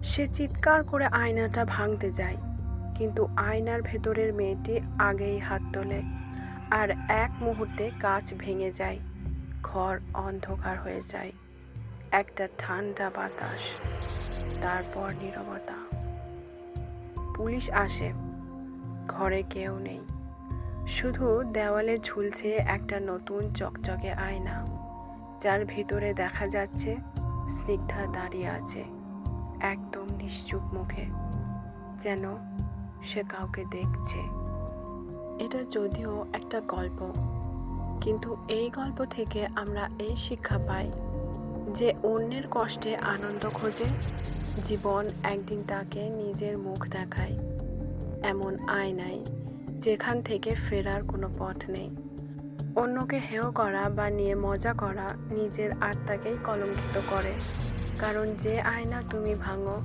সে চিৎকার করে আয়নাটা ভাঙতে যায়, কিন্তু আয়নার ভেতরের মেয়েটি আগেই হাত তোলে, আর এক মুহূর্তে কাঁচ ভেঙে যায়। ঘর অন্ধকার হয়ে যায়। একটা ঠান্ডা বাতাস, তারপর নীরবতা। পুলিশ আসে। ঘরে কেউ নেই, শুধু দেওয়ালে ঝুলছে একটা নতুন চকচকে আয়না, যার ভিতরে দেখা যাচ্ছে স্নিগ্ধা দাঁড়িয়ে আছে, একদম নিশ্চুপ মুখে, যেন সে কাউকে দেখছে। এটা যদিও একটা গল্প, কিন্তু এই গল্প থেকে আমরা এই শিক্ষা পাই যে অন্যের কষ্টে আনন্দ খোঁজে জীবন একদিন তাকে নিজের মুখ দেখায়, এমন আয়নায় যেখান থেকে ফেরার কোনো পথ নেই। অন্যকে হেয় করা বা নিয়ে মজা করা নিজের আত্মাকেই কলঙ্কিত করে, কারণ যে আয়না তুমি ভাঙো